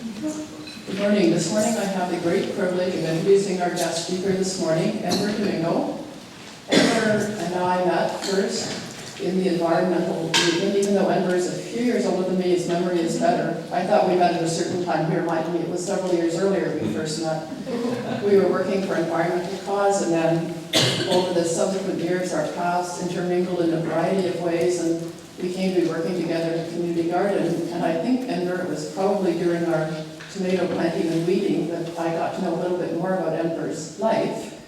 Good morning. This morning I have the great privilege of introducing our guest speaker this morning, Enver Domingo. Enver and I met first in the environmental movement. Even though Enver is a few years older than me, his memory is better. I thought we met at a certain time. He reminded me it was several years earlier we first met. We were working for an environmental cause, and then over the subsequent years our paths intermingled in a variety of ways, and we came to be working together in a community garden. And I think, Enver, it was probably during our tomato planting and weeding that I got to know a little bit more about Enver's life.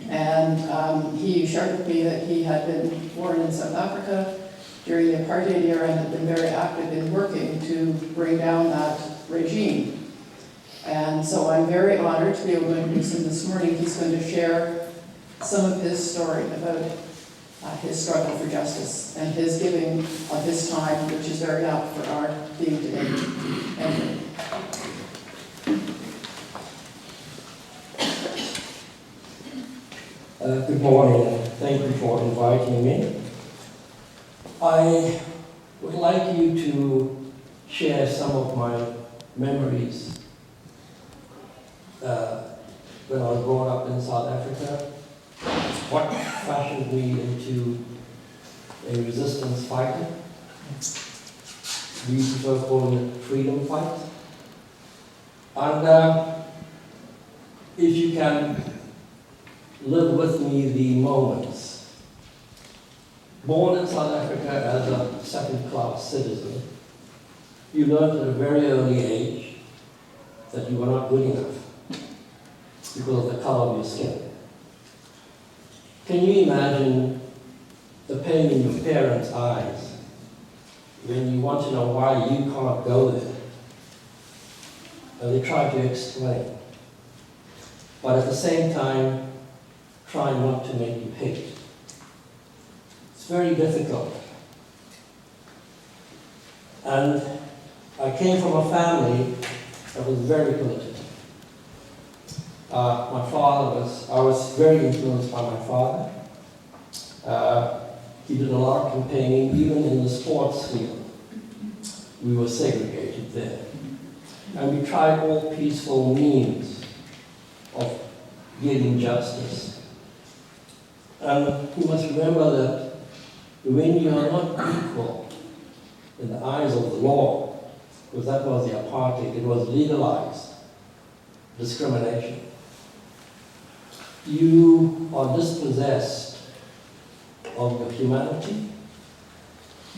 And he shared with me that he had been born in South Africa during the Apartied era and had been very active in working to bring down that regime. And so I'm very honored to be able to introduce him this morning. He's going to share some of his story about his struggle for justice and his giving of his time, which is very apt for our theme today. Enver. Good morning, and thank you for inviting me. I would like you to share some of my memories when I was brought up in South Africa, what fashioned me into a resistance fighter. We prefer calling it freedom fight. And if you can live with me the moments. Born in South Africa as a second-class citizen, you learned at a very early age that you were not good enough because of the color of your skin. Can you imagine the pain in your parents' eyes when you want to know why you can't go there? And they try to explain. But at the same time, try not to make you hate. It's very difficult. And I came from a family that was very political. I was very influenced by my father. He did a lot of campaigning, even in the sports field. We were segregated there. And we tried all peaceful means of getting justice. And you must remember that when you are not equal in the eyes of the law, because that was the apartheid, it was legalized discrimination, you are dispossessed of your humanity,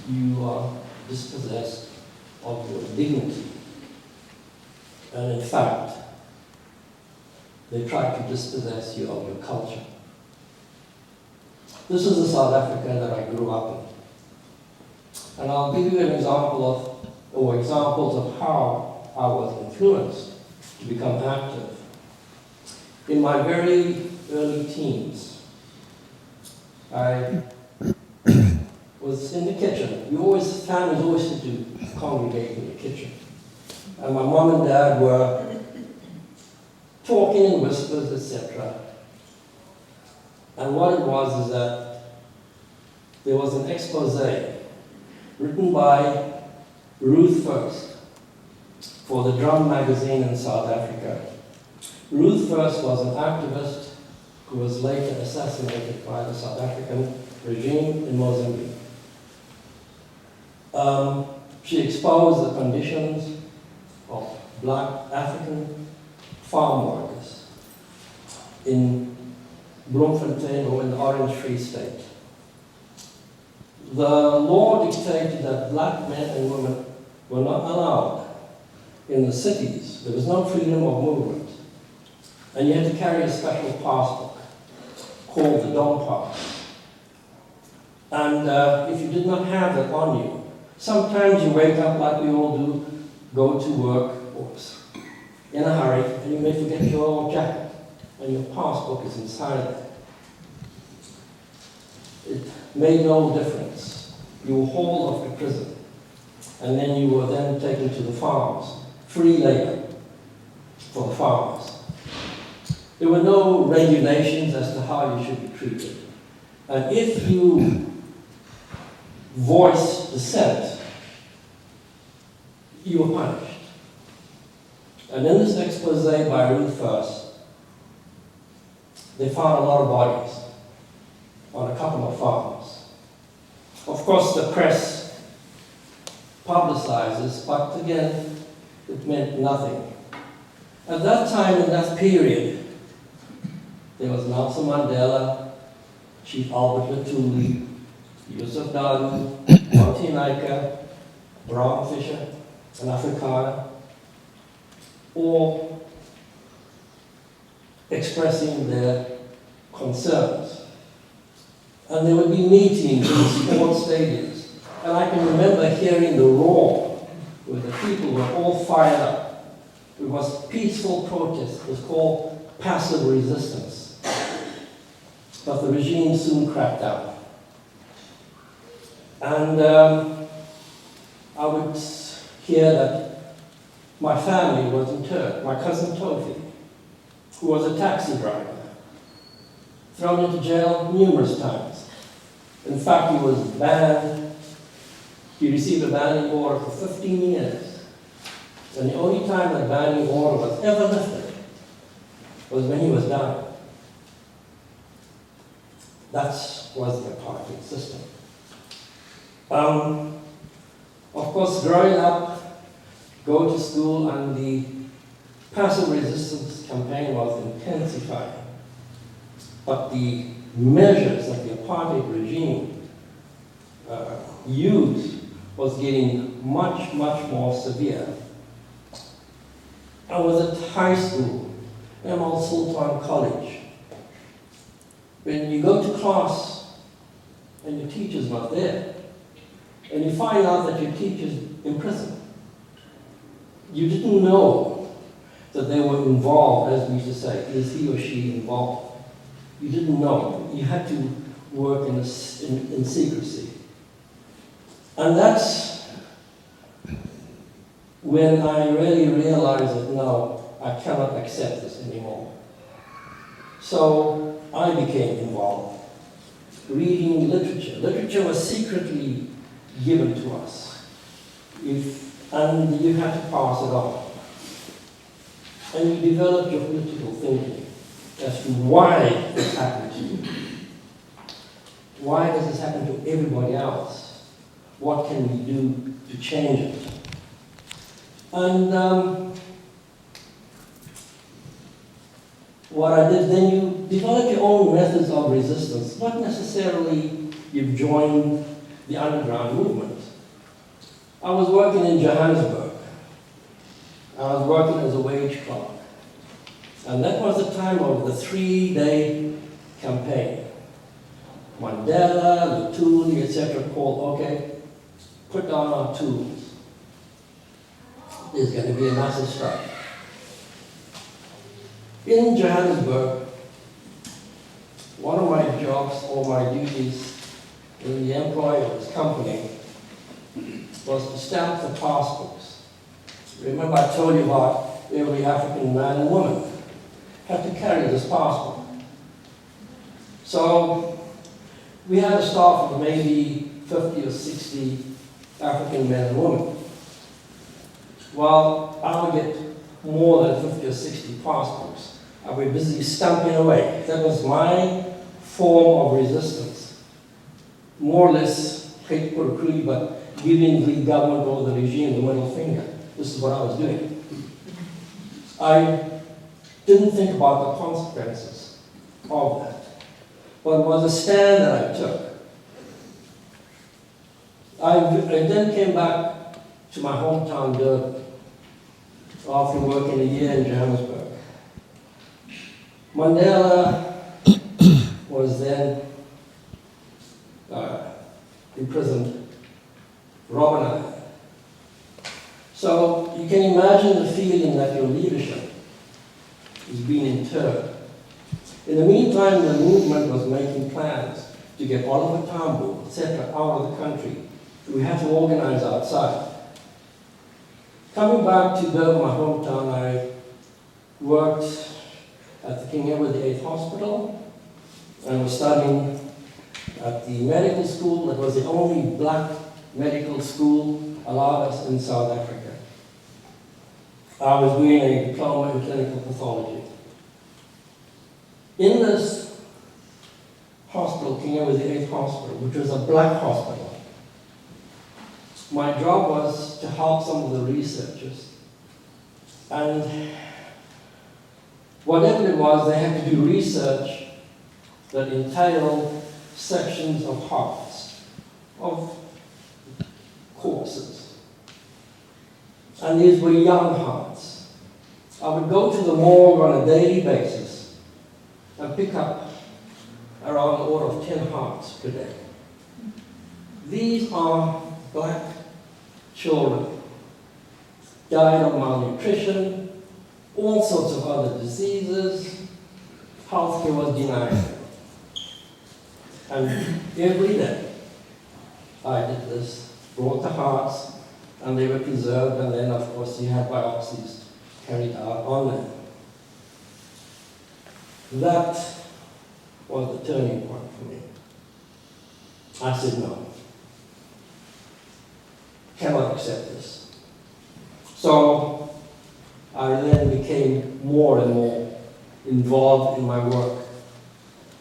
you are dispossessed of your dignity. And in fact, they try to dispossess you of your culture. This is the South Africa that I grew up in. And I'll give you an example of, examples of how I was influenced to become active. In my very early teens, I was in the kitchen. Families always used to congregate in the kitchen. And my mom and dad were talking in whispers, etc. And what it was is that there was an expose written by Ruth First for the Drum magazine in South Africa. Ruth First was an activist who was later assassinated by the South African regime in Mozambique. She exposed the conditions of black African farm workers in Bloemfontein or in the Orange Free State. The law dictated that black men and women were not allowed in the cities. There was no freedom of movement. And you had to carry a special passbook called the Dom Pass. And if you did not have that on you, sometimes you wake up like we all do, go to work in a hurry, and you may forget your old jacket. And your passbook is inside it. It made no difference. You were hauled off to prison, and then you were then taken to the farms, free labor for the farmers. There were no regulations as to how you should be treated. And if you voiced dissent, you were punished. And in this expose by Ruth First, they found a lot of bodies on a couple of farms. Of course, the press publicizes, but again, it meant nothing. At that time, in that period, there was Nelson Mandela, Chief Albert Lutuli, Yusuf Dadoo, Monty Naika, Brown Fisher, an Afrikaner, all expressing their concerns. And there would be meetings in sports stadiums. And I can remember hearing the roar where the people were all fired up. It was peaceful protest. It was called passive resistance. But the regime soon cracked down. And I would hear that my family was interred. My cousin Tofi, who was a taxi driver, thrown into jail numerous times. In fact, he was banned. He received a banning order for 15 years. And the only time that banning order was ever lifted was when he was dying. That was the apartheid system. Of course, growing up, go to school, and the passive resistance campaign was intensifying. But the measures that the apartheid regime used was getting much, much more severe. I was at high school, Emerald Sultan College. When you go to class and your teacher's not there, and you find out that your teacher's in prison, you didn't know that they were involved, as we used to say, is he or she involved? You didn't know. You had to work in secrecy. And that's when I really realized that no, I cannot accept this anymore. So I became involved, reading literature. Literature was secretly given to us, and you had to pass it on. And you developed your political thinking as to why this happened to you. Why does this happen to everybody else? What can we do to change it? And what I did, then you develop your own methods of resistance. Not necessarily you've joined the underground movement. I was working in Johannesburg. I was working as a wage clerk. And that was the time of the 3-day campaign. Mandela, Lutuli, etc. called, okay, put down our tools. There's going to be a massive strike. In Johannesburg, one of my jobs or my duties in the employer's company was to stamp the passports. Remember I told you about every African man and woman had to carry this passport. So we had a staff of maybe 50 or 60 African men and women. Well, I would get more than 50 or 60 passports. I would be busy stamping away. That was my form of resistance. More or less, hate to put it crudely, but giving the government or the regime the middle finger. This is what I was doing. I didn't think about the consequences of that. But it was a stand that I took. I then came back to my hometown, Durban, after working a year in Johannesburg. Mandela was then imprisoned, Robben Island. So you can imagine the feeling that your leadership is being interred. In the meantime, the movement was making plans to get Oliver Tambo, etc., out of the country. We had to organize outside. Coming back to Durban, my hometown, I worked at the King Edward VIII Hospital and was studying at the medical school that was the only black medical school allowed us in South Africa. I was doing a diploma in clinical pathology. In this hospital, King Edward VIII Hospital, which was a black hospital, my job was to help some of the researchers. And whatever it was, they had to do research that entailed sections of hearts, of corpses. And these were young hearts. I would go to the morgue on a daily basis and pick up around the order of 10 hearts per day. These are black children, died of malnutrition, all sorts of other diseases. Healthcare was denied. And every day I did this, brought the hearts, and they were preserved, and then of course you had biopsies carried out on them. That was the turning point for me. I said no. Cannot accept this. So I then became more and more involved in my work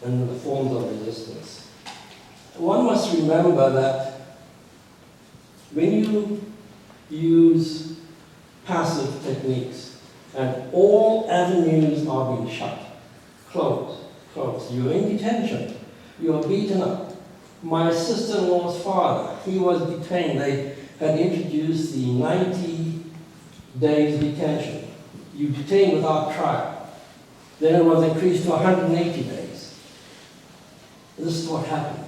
and the forms of resistance. One must remember that when you use passive techniques and all avenues are being shut, closed, you're in detention, you're beaten up. My sister-in-law's father, he was detained. They had introduced the 90 days detention. You detain without trial. Then it was increased to 180 days. This is what happened.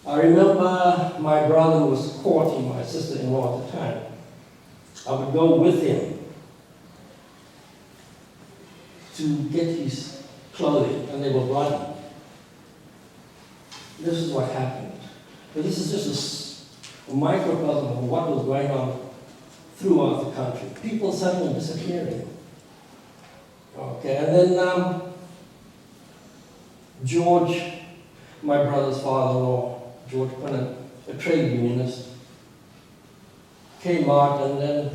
I remember my brother was courting my sister-in-law at the time. I would go with him to get his clothing, and they were bloody. This is what happened. But this is just a microcosm of what was going on throughout the country. People suddenly disappearing. Okay, and then George, my brother's father-in-law, George Pinnock, a trade unionist, came out, and then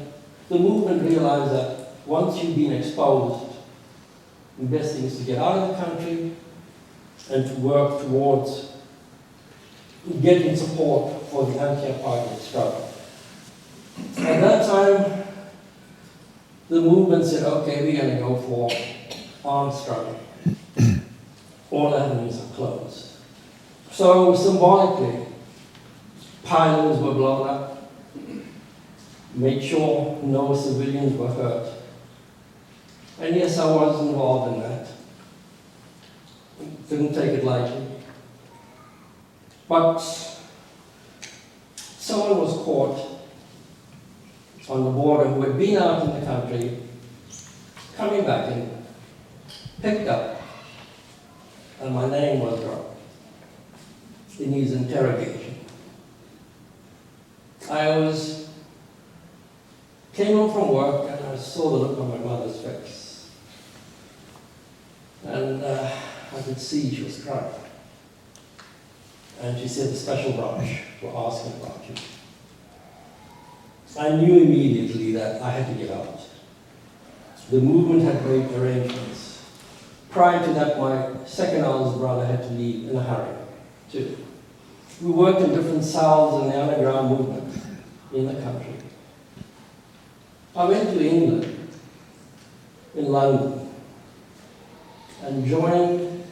the movement realized that once you've been exposed, the best thing is to get out of the country and to work towards getting support for the anti-apartheid struggle. At that time, the movement said, okay, we're going to go for armed struggle. All avenues are closed. So symbolically, pylons were blown up, made sure no civilians were hurt. And yes, I was involved in that. Didn't take it lightly. But someone was caught on the border who had been out in the country, coming back in, picked up, and my name was dropped in his interrogation. Came home from work, and I saw the look on my mother's face. And I could see she was crying. And she said, the special branch were asking about you. I knew immediately that I had to get out. The movement had made arrangements. Prior to that, my second eldest brother had to leave in a hurry, too. We worked in different cells in the underground movement in the country. I went to England, in London, and joined,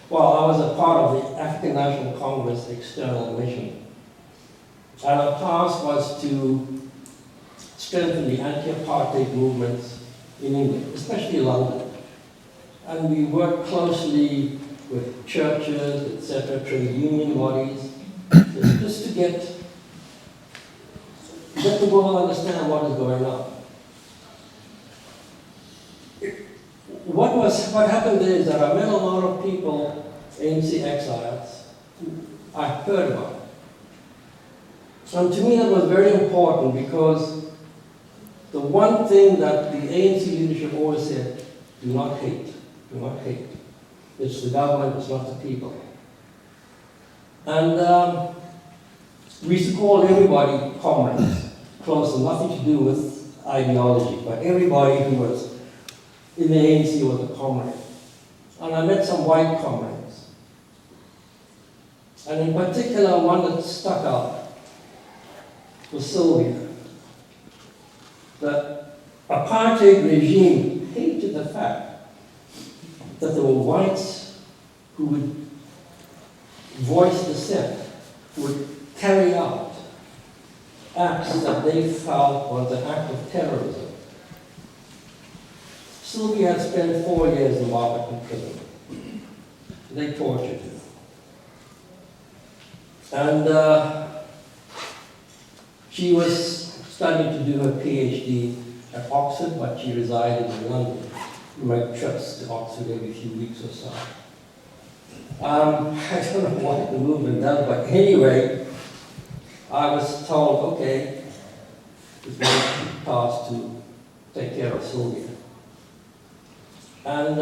I was a part of the African National Congress External Mission. And our task was to strengthen the anti-apartheid movements in England, especially London. And we worked closely with churches, etc., trade union bodies, just to get the world understand what is going on. What happened there is that I met a lot of people, ANC exiles, I heard about it. And to me that was very important, because the one thing that the ANC leadership always said, do not hate, do not hate. It's the government, it's not the people. And we used to call everybody comrades, close, and nothing to do with ideology, but everybody who was in the ANC was a comrade. And I met some white comrades. And in particular, one that stuck out was Sylvia. The apartheid regime hated the fact that there were whites who would voice dissent, who would carry out acts that they felt was an act of terrorism. Sylvia had spent 4 years in Barberton prison. They tortured her. And she was studying to do her PhD at Oxford, but she resided in London. We make trips to Oxford every few weeks or so. I don't know what the movement does, but anyway, I was told, okay, it's my task to take care of Sylvia. And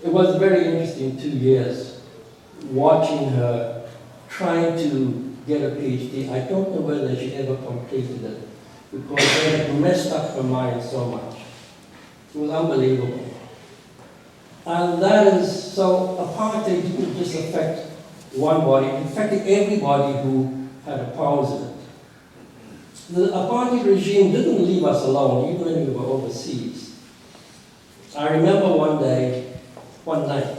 it was very interesting 2 years watching her trying to get a PhD. I don't know whether she ever completed it because they had messed up her mind so much. It was unbelievable. And that is, so apartheid didn't just affect one body, it affected everybody who had opposed it. The apartheid regime didn't leave us alone, even when we were overseas. I remember one night,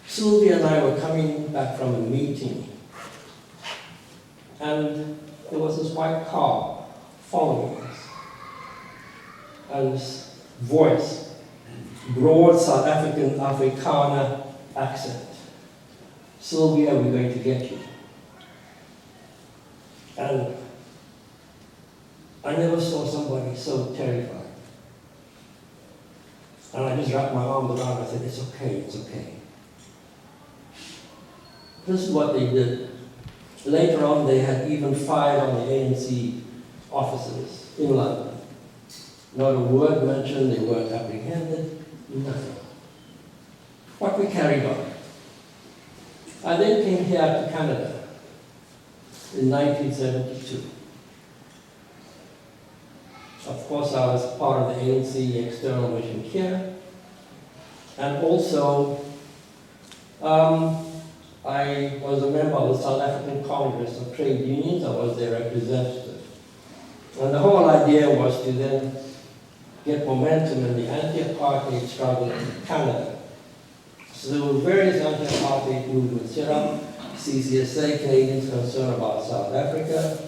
Sylvia and I were coming back from a meeting, and there was this white car following us, and this voice, broad South African Afrikaner accent. Sylvia, we're going to get you. And I never saw somebody so terrified. And I just wrapped my arms around her and said, it's okay, it's okay. This is what they did. Later on, they had even fired on the ANC officers in London. Not a word mentioned, they weren't apprehended, nothing. But we carried on. I then came here to Canada in 1972. Of course, I was part of the ANC external mission here. And also, I was a member of the South African Congress of Trade Unions. I was their representative. And the whole idea was to then get momentum in the anti-apartheid struggle in Canada. So there were various anti-apartheid movements set up. CCSA, Canadians Concerned About South Africa.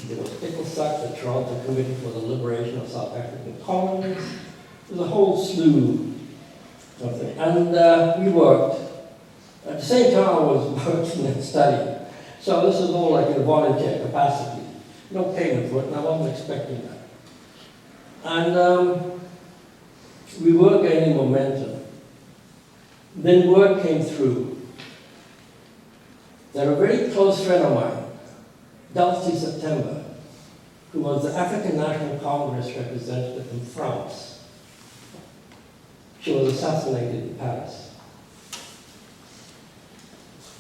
There was Picklesuck, the Toronto Committee for the Liberation of South African Colonies. There was a whole slew of things. And we worked. At the same time, I was working and studying. So this is all like in a volunteer capacity. No payment for it, and I wasn't expecting that. And we were gaining momentum. Then word came through that a very close friend of mine, Dulcie September, who was the African National Congress representative in France, she was assassinated in Paris.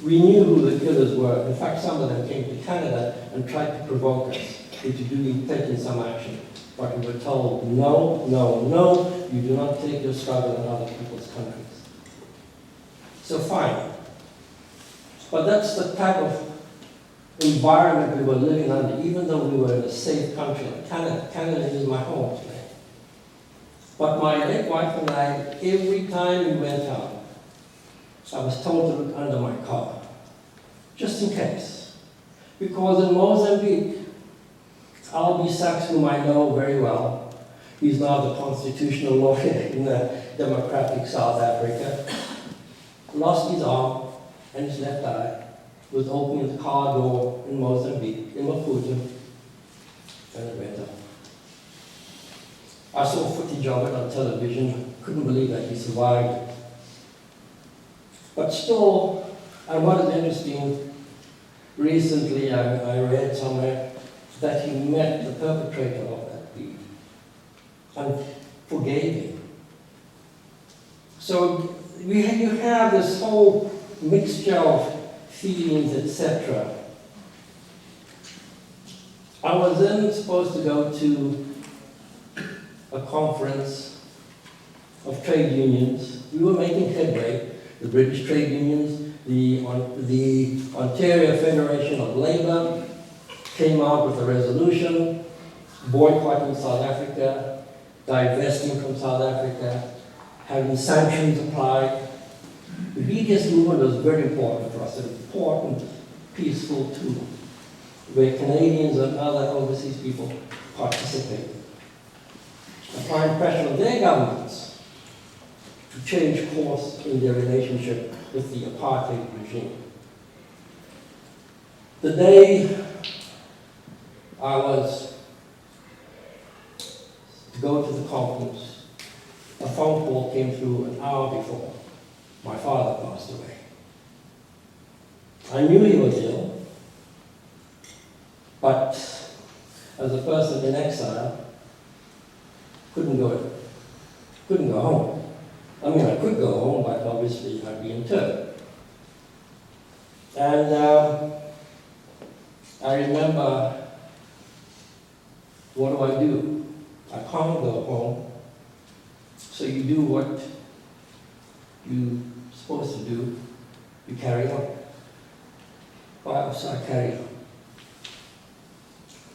We knew who the killers were. In fact, some of them came to Canada and tried to provoke us into taking some action. But we were told, no, no, no, you do not take your struggle in other people's countries. So fine. But that's the type of environment we were living under, even though we were in a safe country like Canada. Canada is my home today. But my late wife and I, every time we went out, I was told to look under my car, just in case. Because in Mozambique, Albie Sachs, whom I know very well, he's now the constitutional lawyer in democratic South Africa, lost his arm and his left eye, was opening the car door in Mozambique, in Maputo, and it went up. I saw footage of it on television, couldn't believe that he survived it. But still, and what is interesting, recently I read somewhere that he met the perpetrator of that deed and forgave him. So you have this whole mixture of feelings, etc. I was then supposed to go to a conference of trade unions. We were making headway. The British trade unions, the Ontario Federation of Labour came out with a resolution boycotting South Africa, divesting from South Africa, having sanctions applied. The BDS movement was very important for us, an important, peaceful tool, where Canadians and other overseas people participated, applying pressure on their governments to change course in their relationship with the apartheid regime. The day I was to go to the conference, a phone call came through an hour before my father passed away. I knew he was ill, but as a person in exile, couldn't go home. I mean, I could go home, but obviously I'd be interred. And I remember, what do? I can't go home. So you do what you're supposed to do. You carry on. Well, so I carried on.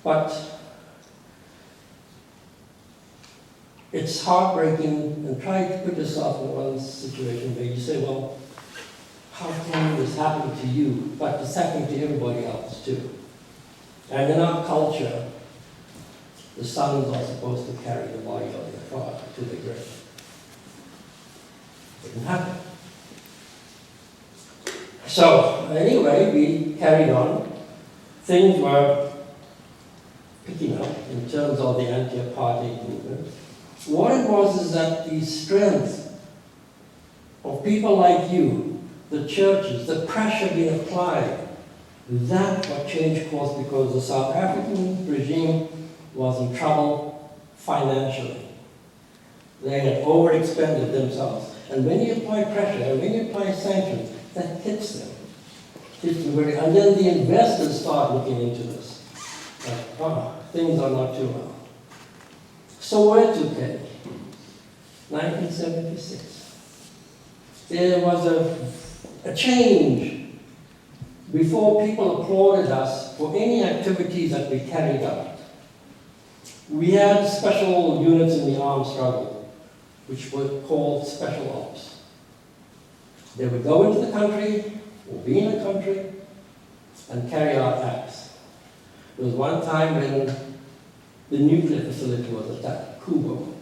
But it's heartbreaking, and try to put yourself in one situation where you say, well, how come this happened to you, but it's happening to everybody else too. And in our culture, the sons are supposed to carry the body of their father to the grave. It didn't happen. So anyway, we carried on. Things were picking up in terms of the anti-apartheid movement. What it was is that the strength of people like you, the churches, the pressure being applied, that what changed course, because the South African regime was in trouble financially. They had overexpended themselves. And when you apply pressure, and when you apply sanctions, that hits them. And then the investors start looking into this. Like, things are not too well. So where to pay? 1976. There was a change. Before people applauded us for any activities that we carried out. We had special units in the armed struggle, which were called special ops. They would go into the country, or be in the country, and carry out acts. There was one time when the nuclear facility was attacked, Cuba,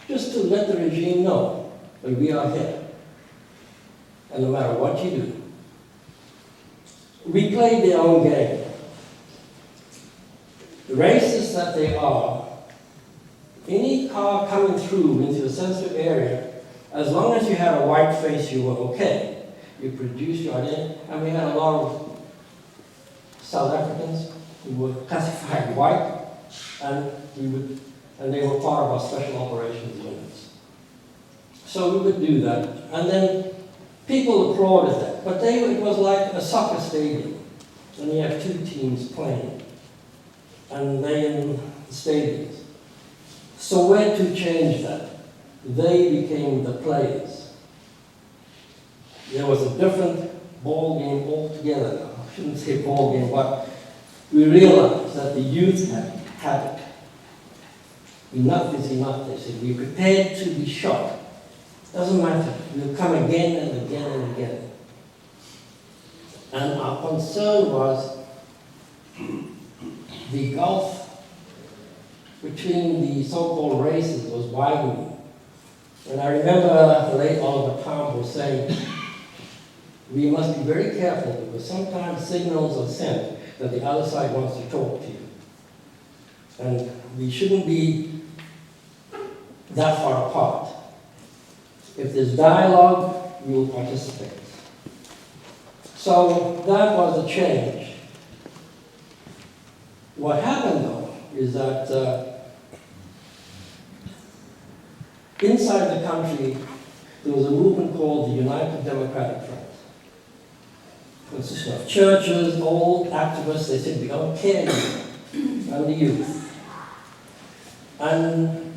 just to let the regime know that we are here. And no matter what you do, we played their own game. The racists that they are, any car coming through into a sensitive area, as long as you had a white face, you were okay. You produced your identity, and we had a lot of South Africans who were classified white, and they were part of our special operations units. So we would do that, and then people applauded that. But it was like a soccer stadium, and you have two teams playing, and they in the stadiums. So where to change that? They became the players. There was a different ball game altogether. I shouldn't say ball game, but we realized that the youth had it. Enough is enough, they said. We're prepared to be shot. Doesn't matter. We'll come again and again and again. And our concern was the gulf between the so-called races was widening. And I remember the late Oliver Tambo saying, we must be very careful because sometimes signals are sent that the other side wants to talk to you. And we shouldn't be that far apart. If there's dialogue, we will participate. So that was a change. What happened though is that inside the country, there was a movement called the United Democratic Front. It consisted of churches, old activists. They said, we don't care anymore. and the youth. And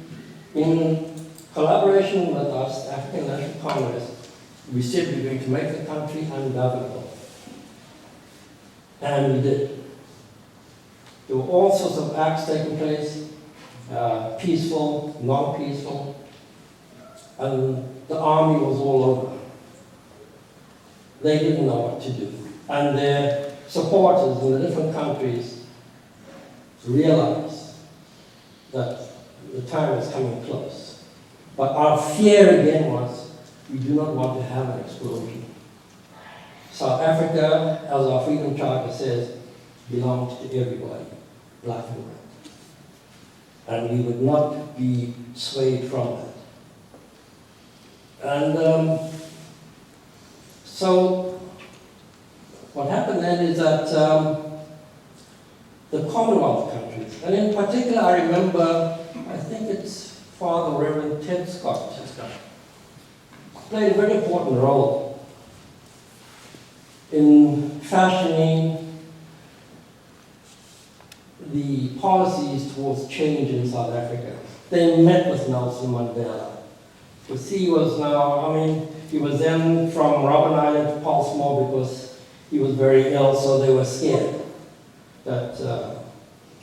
in collaboration with us, the African National Congress, we said we're going to make the country ungovernable. And we did. There were all sorts of acts taking place, peaceful, non-peaceful, and the army was all over. They didn't know what to do. And their supporters in the different countries realized that the time was coming close. But our fear again was, we do not want to have an explosion. South Africa, as our Freedom Charter says, belongs to everybody, black and white. And we would not be swayed from that. And so what happened then is that the Commonwealth countries, and in particular I remember, I think it's Father Reverend Ted Scott, played a very important role in fashioning the policies towards change in South Africa. They met with Nelson Mandela, because he was now, he was then from Robben Island to Portsmouth because he was very ill, so they were scared that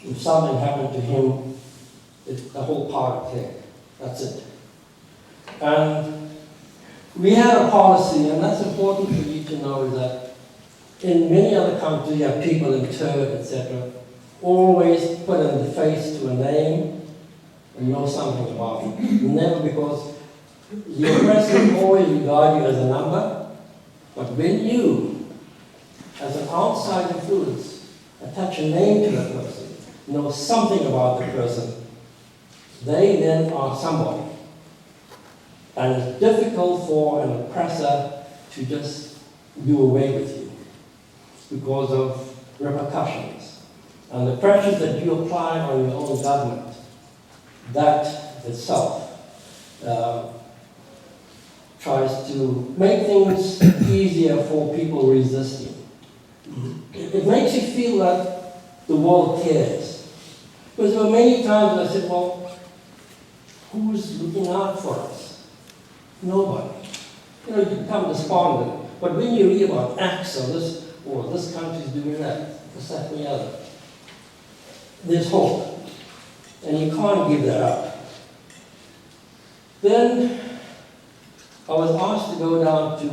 if something happened to him, the whole power cleared. That's it. And we had a policy, and that's important for you to know, is that in many other countries you have people interred, etc. Always put in the face to a name and know something about it. Never, because the oppressors always regard you as a number, but when you, as an outside influence, attach a name to that person, know something about the person, they then are somebody. And it's difficult for an oppressor to just do away with you because of repercussions. And the pressures that you apply on your own government, that itself tries to make things easier for people resisting. It makes you feel that the world cares. Because there were many times I said, well, who's looking out for us? Nobody. You become despondent. But when you read about acts or this country's doing that, this, that, and the other, there's hope. And you can't give that up. Then I was asked to go down to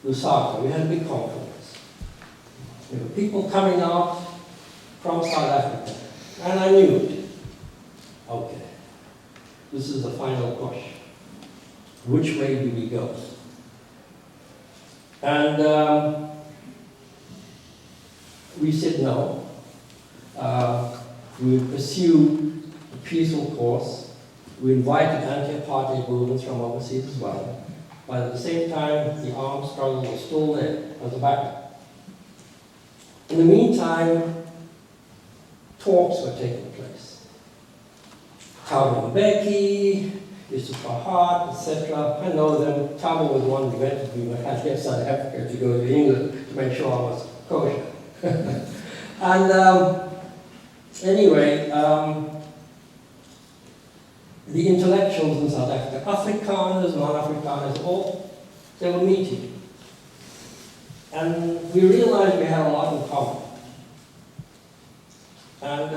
Lusaka. We had a big conference. There were people coming out from South Africa. And I knew it. Okay. This is the final push. Which way do we go? And we said no. We would pursue a peaceful course. We invited anti-apartheid movements from overseas as well. But at the same time, the armed struggle was still there as a backup. In the meantime, talks were taking place. Thabo Mbeki, Yusuf Fahad, etc. I know them. Thabo was the one who went to me when I left South Africa to go to England to make sure I was kosher. And anyway, the intellectuals in South Africa, Afrikaners, non-Afrikaners, all, they were meeting. And we realized we had a lot in common. And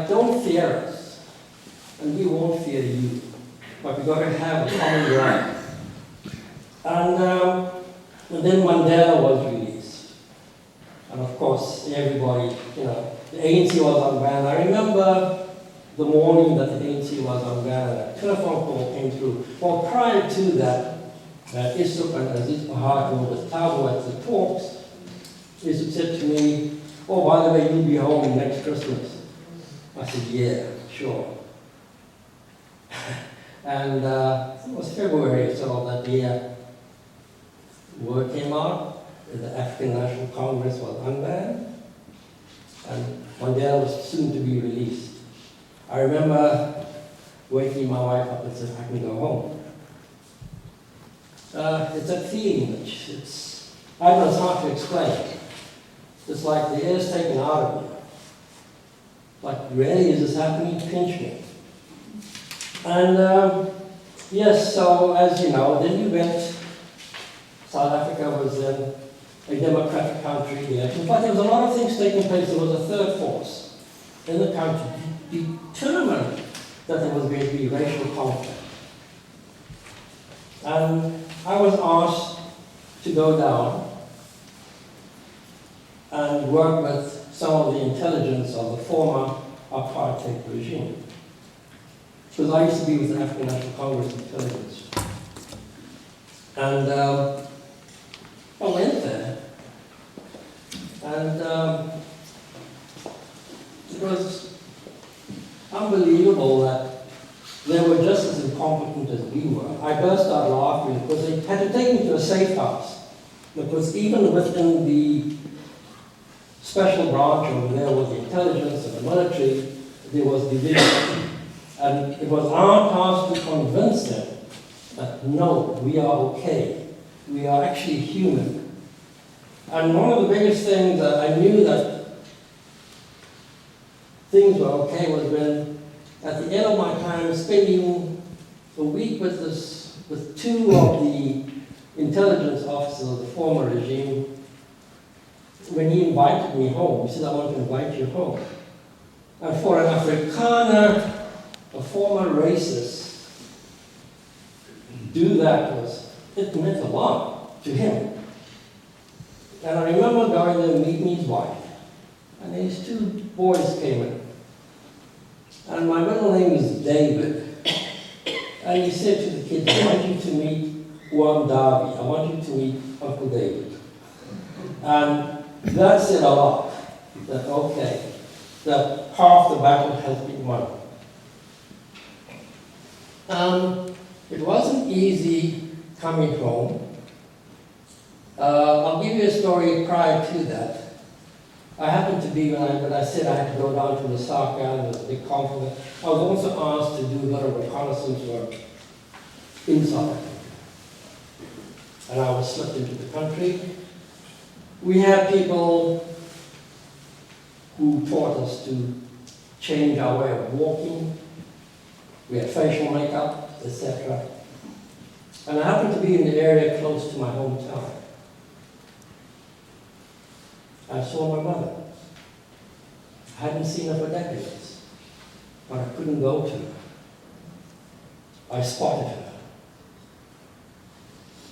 don't fear us, and we won't fear you, but we've got to have a common ground. And then Mandela was released. And of course, everybody, the ANC was unbanned. I remember the morning that the ANC was unbanned, a telephone call came through. Well, prior to that, Yusuf and Aziz Fahad, who was Thabo at the talks, Yusuf said to me, oh, by the way, you'll be home next Christmas. I said, yeah, sure. And it was February or so of that year. Word came out that the African National Congress was unbanned, and Mandela was soon to be released. I remember waking my wife up and said, I can go home. It's a feeling, I don't know how to explain it. It's like the air's taken out of me. like, really, is this happening? Pinch me. And yes, so as you know, then we went, South Africa was in a democratic country, but there was a lot of things taking place. There was a third force in the country determined that there was going to be racial conflict. And I was asked to go down and work with some of the intelligence of the former Apartied Regime. Because I used to be with the African National Congress intelligence. And I went there, and it was unbelievable that they were just as incompetent as we were. I burst out laughing because they had to take me to a safe house. Because even within the special branch over there was the intelligence and the military, there was division. And it was our task to convince them that no, we are okay. We are actually human. And one of the biggest things that I knew that things were okay was when, at the end of my time, spending a week with two of the intelligence officers of the former regime, when he invited me home, he said, I want to invite you home. And for an Afrikaner, a former racist, do that it meant a lot to him. And I remember going there and meeting his wife. And these two boys came in. And my middle name is David. And he said to the kids, I want you to meet Juan Davi. I want you to meet Uncle David. And that said a lot. That, okay, that half the battle has been won. It wasn't easy coming home. I'll give you a story prior to that. I happened to be, when I said I had to go down to Lusaka, and there was a big conflict, I was also asked to do a lot of reconnaissance work in South Africa. And I was slipped into the country. We had people who taught us to change our way of walking. We had facial makeup, etc. And I happened to be in the area close to my hometown. I saw my mother. I hadn't seen her for decades, but I couldn't go to her. I spotted her.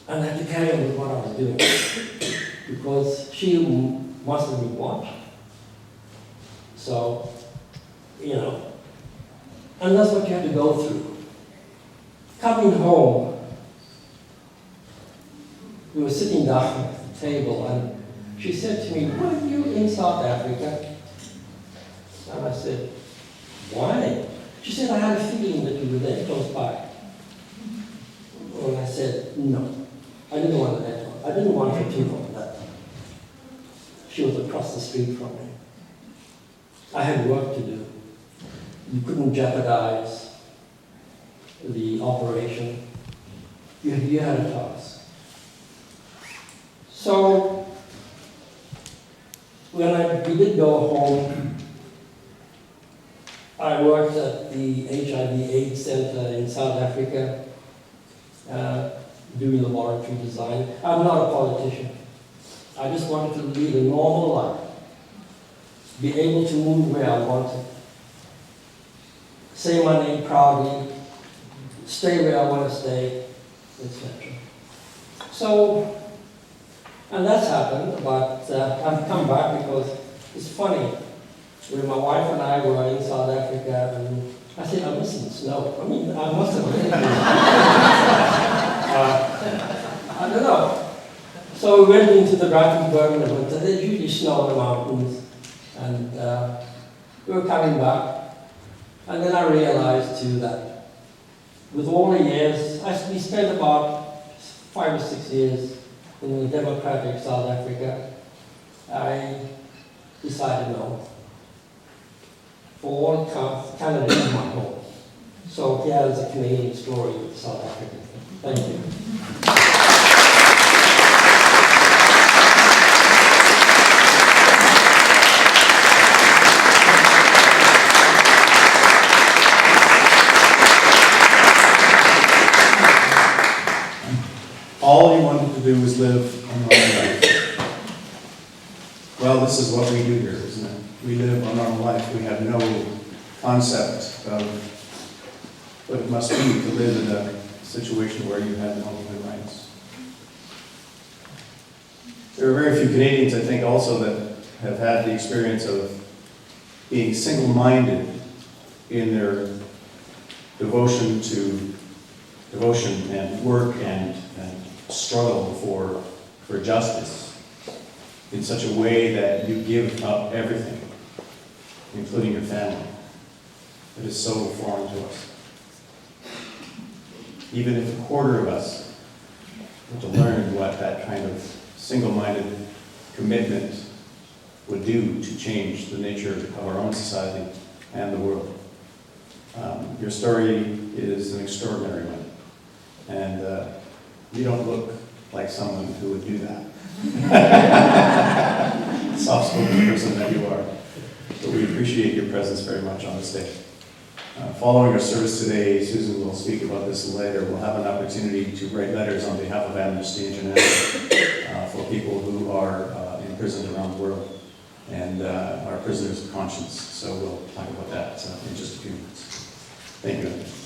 And I had to carry on with what I was doing, because she must have been watching. So, and that's what you have to go through. Coming home, we were sitting down at the table, and she said to me, were you in South Africa? And I said, why? She said, I had a feeling that you were there close by. And I said, no. I didn't want that one. I didn't want her to know that. She was across the street from me. I had work to do. You couldn't jeopardize the operation. You had a task. So, when we did go home, I worked at the HIV/AIDS Center in South Africa, doing laboratory design. I'm not a politician. I just wanted to lead a normal life, be able to move where I wanted, say my name proudly, stay where I want to stay, etc. So, and that's happened, but I've come back because it's funny. When my wife and I were in South Africa, and I said, I'm missing snow. I mean, I must have really I don't know. So we went into the Drakensberg in the winter. There's usually snow on the mountains. And we were coming back. And then I realized too that with all the years, we spent about 5 or 6 years in the democratic South Africa. I decided no. For all counts, Canada is my home. So here is a Canadian story with South Africa. Thank you. do is live a normal life. Well, this is what we do here, isn't it? We live a normal life. We have no concept of what it must be to live in a situation where you have no human rights. There are very few Canadians, I think, also that have had the experience of being single-minded in their devotion and work and struggle for justice in such a way that you give up everything, including your family. It is so foreign to us. Even if a quarter of us were to learn what that kind of single-minded commitment would do to change the nature of our own society and the world. Your story is an extraordinary one, and you don't look like someone who would do that. Soft-spoken person that you are. But we appreciate your presence very much on this day. Following our service today, Susan will speak about this later. We'll have an opportunity to write letters on behalf of Amnesty International for people who are imprisoned around the world and are prisoners of conscience. So we'll talk about that in just a few minutes. Thank you.